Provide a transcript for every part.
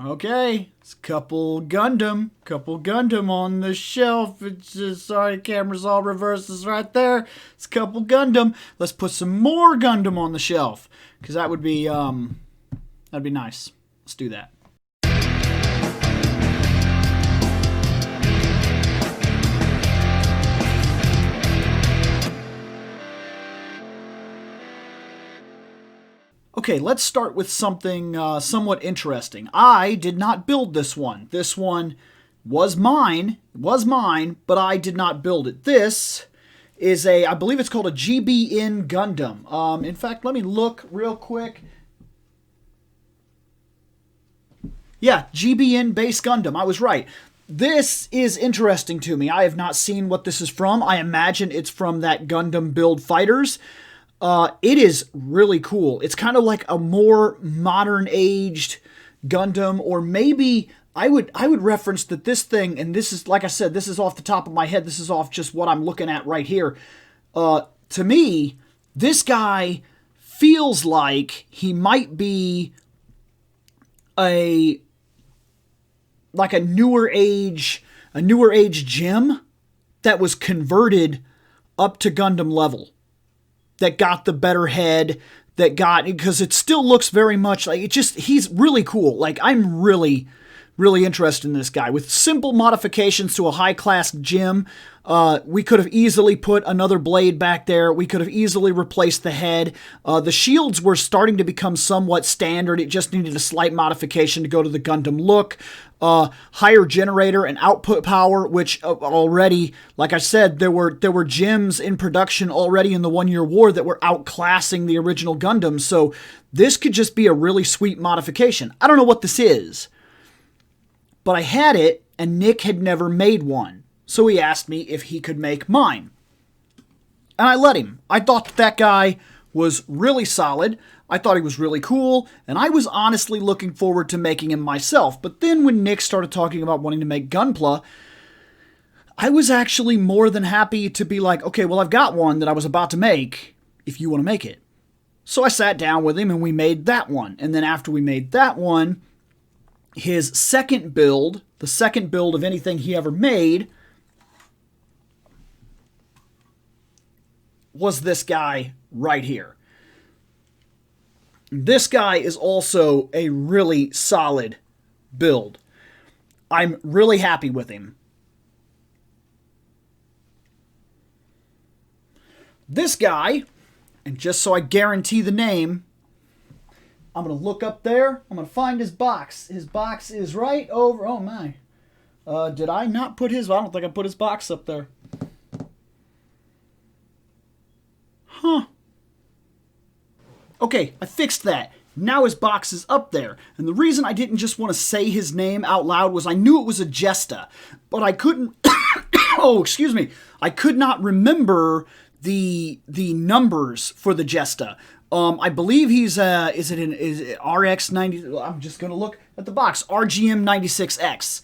Okay, it's couple Gundam on the shelf. It's just, sorry, camera's all reversed. It's right there. It's couple Gundam. Let's put some more Gundam on the shelf, because that'd be nice. Let's do that. Okay, let's start with something somewhat interesting. I did not build this one. This one was mine, but I did not build it. This is I believe it's called a GBN Gundam. In fact, let me look real quick. Yeah, GBN-base Gundam. I was right. This is interesting to me. I have not seen what this is from. I imagine it's from that Gundam Build Fighters. It is really cool. It's kind of like a more modern-aged Gundam, or maybe I would reference that this thing, and this is, like I said, this is off the top of my head. This is off just what I'm looking at right here. To me, this guy feels like he might be a newer age gem that was converted up to Gundam level. That got the better head, because it still looks very much like he's really cool. Like, I'm really, really interested in this guy. With simple modifications to a high-class gem, we could have easily put another blade back there. We could have easily replaced the head. The shields were starting to become somewhat standard. It just needed a slight modification to go to the Gundam look. Higher generator and output power, which already, like I said, there were gems in production already in the 1 Year War that were outclassing the original Gundam. So this could just be a really sweet modification. I don't know what this is, but I had it, and Nick had never made one. So he asked me if he could make mine. And I let him. I thought that guy was really solid. I thought he was really cool, and I was honestly looking forward to making him myself. But then when Nick started talking about wanting to make Gunpla, I was actually more than happy to be like, okay, well, I've got one that I was about to make, if you want to make it. So I sat down with him, and we made that one. And then after we made that one, his second build, the second build of anything he ever made, was this guy right here. This guy is also a really solid build. I'm really happy with him. This guy, and just so I guarantee the name, I'm going to look up there. I'm going to find his box. His box is right over... Oh, my. Did I not put his... I don't think I put his box up there. Huh. Okay, I fixed that. Now his box is up there. And the reason I didn't just want to say his name out loud was I knew it was a Jesta, but I couldn't... oh, excuse me. I could not remember the numbers for the Jesta. I believe he's, is it RX-90... I'm just going to look at the box. RGM-96X.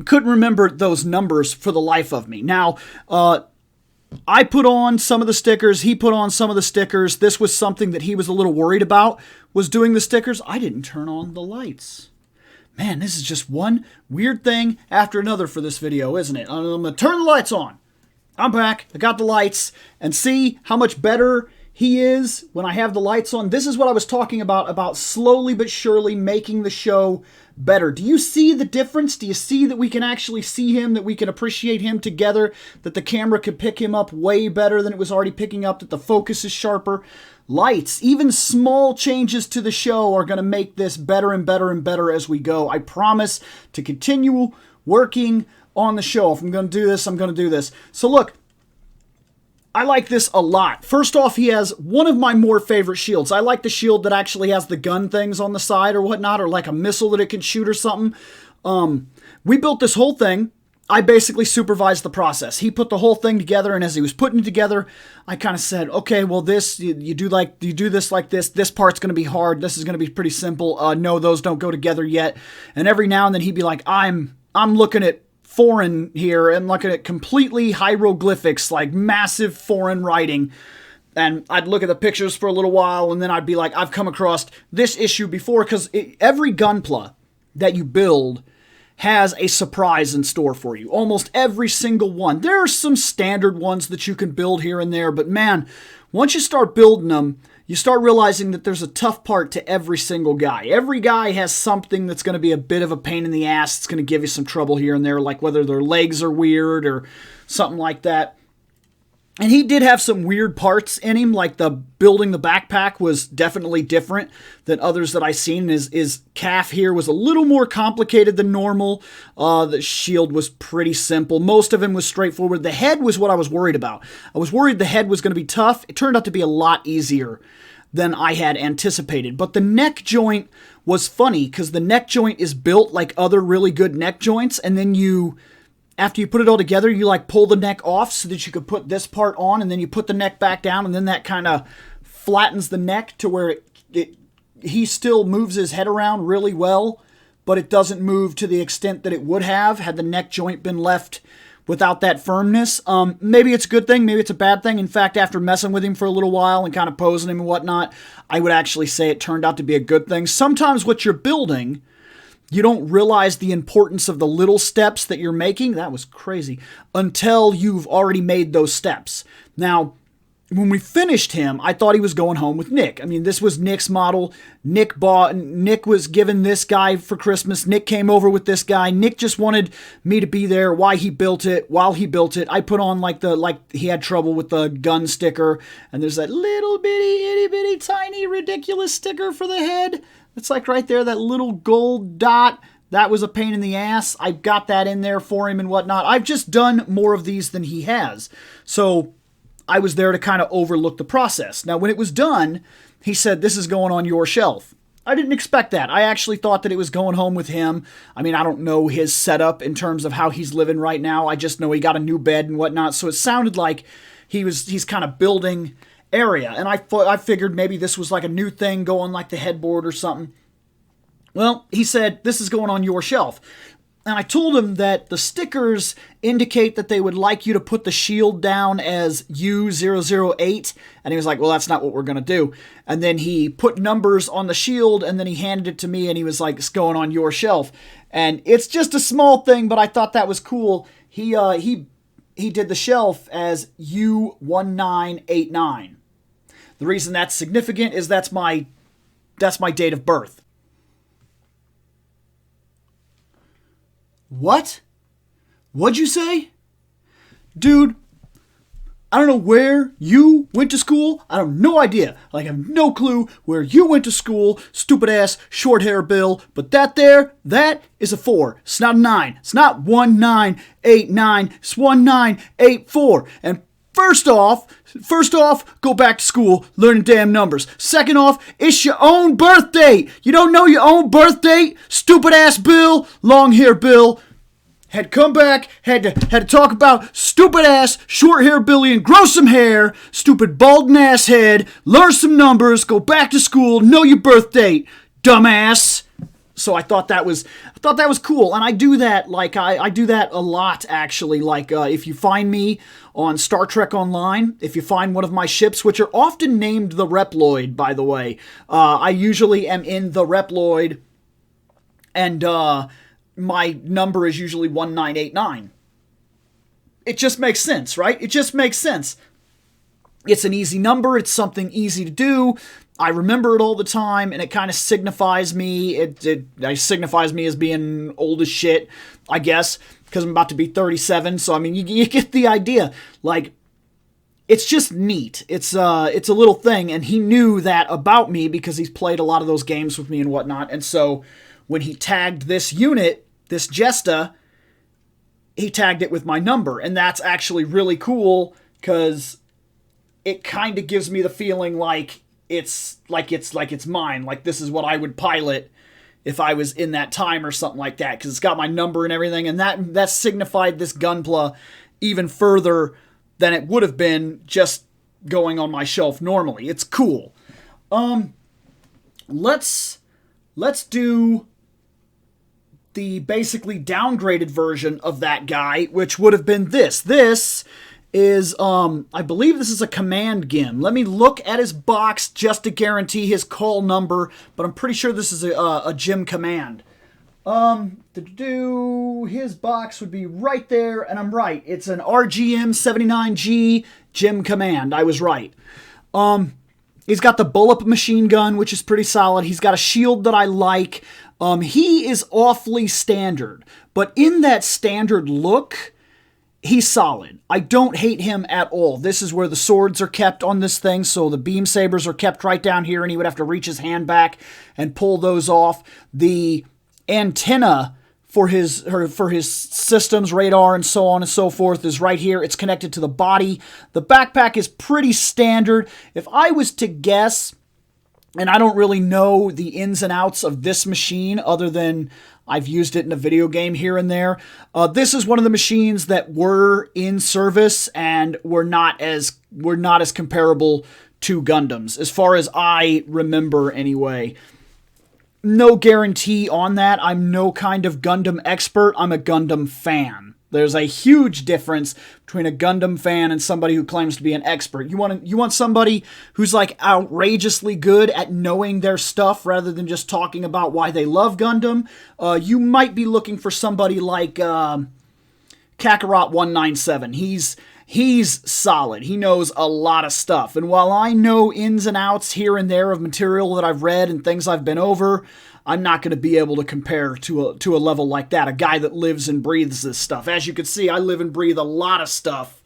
Couldn't remember those numbers for the life of me. Now, I put on some of the stickers. He put on some of the stickers. This was something that he was a little worried about, was doing the stickers. I didn't turn on the lights. Man, this is just one weird thing after another for this video, isn't it? I'm going to turn the lights on. I'm back. I got the lights. And see how much better he is when I have the lights on. This is what I was talking about slowly but surely making the show better. Do you see the difference? Do you see that we can actually see him, that we can appreciate him together, that the camera could pick him up way better than it was already picking up, that the focus is sharper? Lights, even small changes to the show are going to make this better and better and better as we go. I promise to continue working on the show. If I'm going to do this, I'm going to do this. So look, I like this a lot. First off, he has one of my more favorite shields. I like the shield that actually has the gun things on the side or whatnot, or like a missile that it can shoot or something. We built this whole thing. I basically supervised the process. He put the whole thing together, and as he was putting it together, I kind of said, okay, well, this, you do this like this. This part's going to be hard. This is going to be pretty simple. No, those don't go together yet. And every now and then he'd be like, I'm looking at foreign here and looking at completely hieroglyphics, like massive foreign writing. And I'd look at the pictures for a little while, and then I'd be like, I've come across this issue before, because every Gunpla, that you build has a surprise in store for you. Almost every single one. There are some standard ones that you can build here and there, but man, once you start building them, you start realizing that there's a tough part to every single guy. Every guy has something that's going to be a bit of a pain in the ass. It's going to give you some trouble here and there, like whether their legs are weird or something like that. And he did have some weird parts in him, like the building the backpack was definitely different than others that I've seen. His calf here was a little more complicated than normal. The shield was pretty simple. Most of him was straightforward. The head was what I was worried about. I was worried the head was going to be tough. It turned out to be a lot easier than I had anticipated. But the neck joint was funny because the neck joint is built like other really good neck joints, and then after you put it all together, you like pull the neck off so that you could put this part on, and then you put the neck back down, and then that kind of flattens the neck to where he still moves his head around really well, but it doesn't move to the extent that it would have had the neck joint been left without that firmness. Maybe it's a good thing, maybe it's a bad thing. In fact, after messing with him for a little while and kind of posing him and whatnot, I would actually say it turned out to be a good thing. Sometimes what you're building, you don't realize the importance of the little steps that you're making. That was crazy. Until you've already made those steps. Now, when we finished him, I thought he was going home with Nick. I mean, this was Nick's model. Nick was given this guy for Christmas. Nick came over with this guy. Nick just wanted me to be there while he built it. I put on like he had trouble with the gun sticker, and there's that little bitty, itty bitty, tiny, ridiculous sticker for the head. It's like right there, that little gold dot. That was a pain in the ass. I got that in there for him and whatnot. I've just done more of these than he has. So I was there to kind of overlook the process. Now, when it was done, he said, "This is going on your shelf." I didn't expect that. I actually thought that it was going home with him. I mean, I don't know his setup in terms of how he's living right now. I just know he got a new bed and whatnot. So it sounded like he's kind of building area, and I figured maybe this was like a new thing going like the headboard or something. Well, he said, "This is going on your shelf." And I told him that the stickers indicate that they would like you to put the shield down as U008. And he was like, "Well, that's not what we're going to do." And then he put numbers on the shield, and then he handed it to me, and he was like, "It's going on your shelf." And it's just a small thing, but I thought that was cool. He did the shelf as U1989. The reason that's significant is that's my date of birth. What? What'd you say? Dude, I don't know where you went to school. I have no idea. Like, I have no clue where you went to school, stupid ass short hair Bill. But that is a 4. It's not a 9. It's not 1989. It's 1984. And First off, go back to school, learning damn numbers. Second off, it's your own birth date. You don't know your own birth date? Stupid ass Bill, long hair Bill, had come back, had to talk about stupid ass short hair Billy and grow some hair, stupid balding ass head, learn some numbers, go back to school, know your birth date, dumbass. So I thought that was cool, and I do that I do that a lot actually. Like if you find me on Star Trek Online, if you find one of my ships, which are often named the Reploid, by the way, I usually am in the Reploid, and my number is usually 1989. It just makes sense, right? It just makes sense. It's an easy number. It's something easy to do. I remember it all the time, and it kind of signifies me. It signifies me as being old as shit, I guess, because I'm about to be 37. So, I mean, you get the idea. Like, it's just neat. It's a little thing, and he knew that about me because he's played a lot of those games with me and whatnot. And so, when he tagged this unit, this Jesta, he tagged it with my number, and that's actually really cool because it kind of gives me the feeling like it's mine. Like, this is what I would pilot if I was in that time or something like that, because it's got my number and everything, and that signified this Gunpla even further than it would have been just going on my shelf normally. It's cool. Let's do the basically downgraded version of that guy, which would have been this. This is, I believe this is a command GIM. Let me look at his box just to guarantee his call number, but I'm pretty sure this is a GIM command. His box would be right there, and I'm right. It's an RGM-79G Gem Command. I was right. He's got the bullet machine gun, which is pretty solid. He's got a shield that I like. He is awfully standard, but in that standard look, he's solid. I don't hate him at all. This is where the swords are kept on this thing, so the beam sabers are kept right down here, and he would have to reach his hand back and pull those off. The antenna for his systems, radar, and so on and so forth is right here. It's connected to the body. The backpack is pretty standard. If I was to guess, and I don't really know the ins and outs of this machine other than I've used it in a video game here and there. This is one of the machines that were in service and were not as comparable to Gundams, as far as I remember anyway. No guarantee on that. I'm no kind of Gundam expert. I'm a Gundam fan. There's a huge difference between a Gundam fan and somebody who claims to be an expert. You want somebody who's like outrageously good at knowing their stuff rather than just talking about why they love Gundam. You might be looking for somebody like Kakarot 197. He's solid. He knows a lot of stuff. And while I know ins and outs here and there of material that I've read and things I've been over, I'm not going to be able to compare to a level like that, a guy that lives and breathes this stuff. As you can see, I live and breathe a lot of stuff,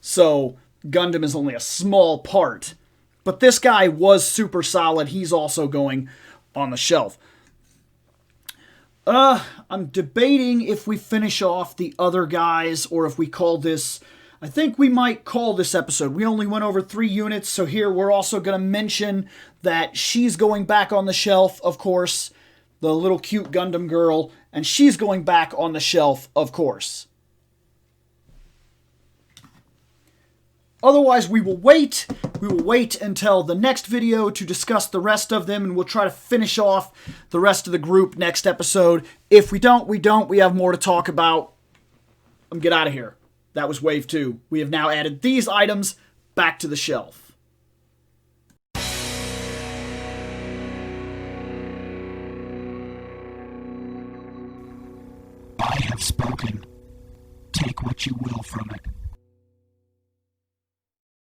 so Gundam is only a small part. But this guy was super solid. He's also going on the shelf. I'm debating if we finish off the other guys or if we call this... I think we might call this episode. We only went over 3 units, so here we're also going to mention that she's going back on the shelf, of course, the little cute Gundam girl, and she's going back on the shelf, of course. Otherwise, we will wait. We will wait until the next video to discuss the rest of them, and we'll try to finish off the rest of the group next episode. If we don't, we don't. We have more to talk about. Get out of here. That was Wave 2. We have now added these items back to the shelf. I have spoken. Take what you will from it.